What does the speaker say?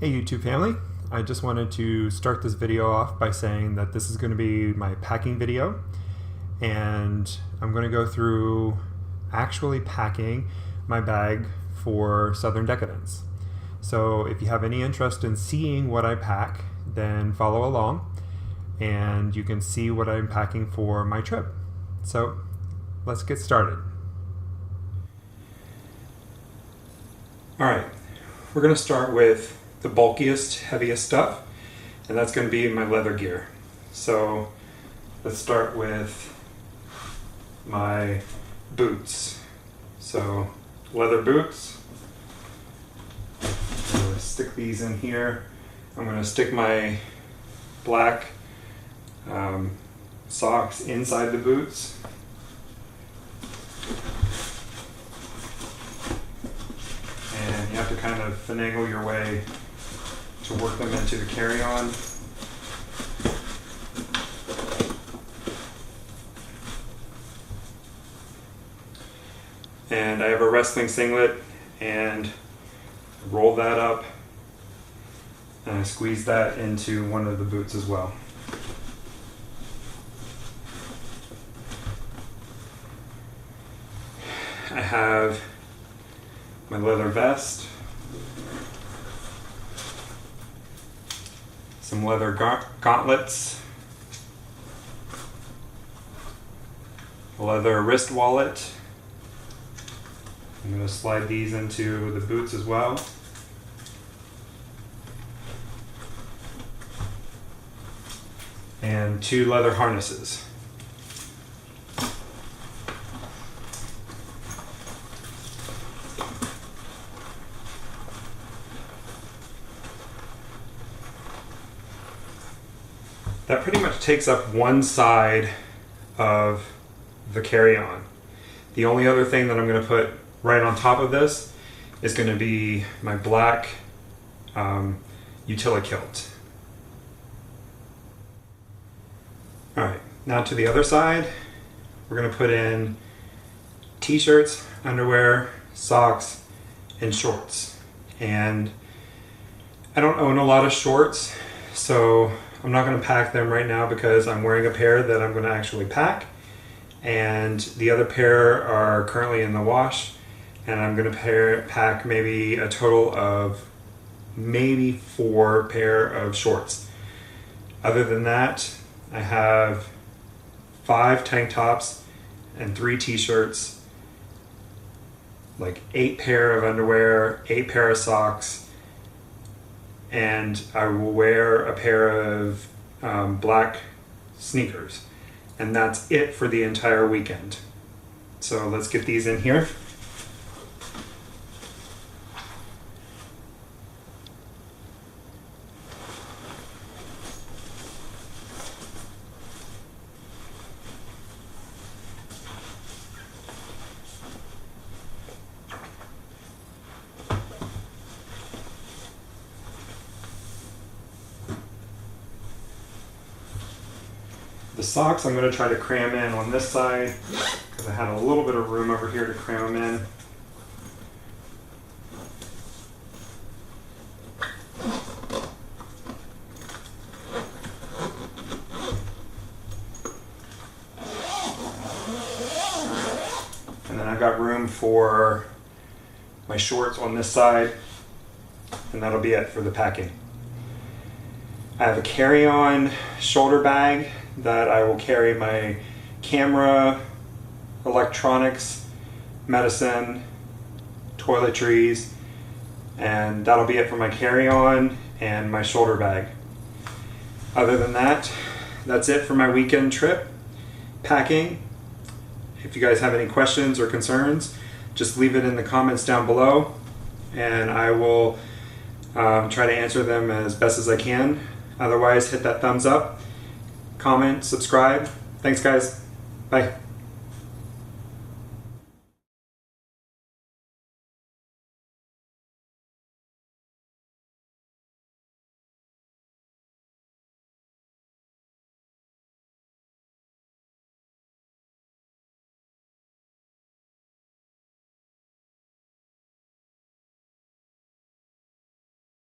Hey YouTube family, I just wanted to start this video off by saying that this is going to be my packing video, and I'm going to go through actually packing my bag for Southern Decadence. So if you have any interest in seeing what I pack, then follow along and you can see what I'm packing for my trip. So let's get started. Alright, we're going to start with the bulkiest, heaviest stuff, and that's going to be my leather gear. So let's start with my boots. So leather boots, I'm going to stick these in here. I'm going to stick my black socks inside the boots. And you have to kind of finagle your way to work them into the carry-on. And I have a wrestling singlet, and roll that up and I squeeze that into one of the boots as well. I have my leather vest, some leather gauntlets, a leather wrist wallet. I'm going to slide these into the boots as well. And 2 leather harnesses. That pretty much takes up one side of the carry-on. The only other thing that I'm going to put right on top of this is going to be my black utility kilt. Alright, now to the other side, we're going to put in t-shirts, underwear, socks, and shorts. And I don't own a lot of shorts, so I'm not going to pack them right now because I'm wearing a pair that I'm going to actually pack, and the other pair are currently in the wash, and I'm going to pack maybe a total of maybe 4 pair of shorts. Other than that, I have 5 tank tops and 3 t-shirts, like 8 pair of underwear, 8 pair of socks, and I will wear a pair of black sneakers. And that's it for the entire weekend. So let's get these in here. The socks I'm going to try to cram in on this side because I had a little bit of room over here to cram them in. And then I've got room for my shorts on this side, and that'll be it for the packing. I have a carry-on shoulder bag that I will carry my camera, electronics, medicine, toiletries, and that'll be it for my carry-on and my shoulder bag. Other than that, that's it for my weekend trip packing. If you guys have any questions or concerns, just leave it in the comments down below, and I will try to answer them as best as I can. Otherwise, hit that thumbs up, comment, subscribe. Thanks guys. Bye.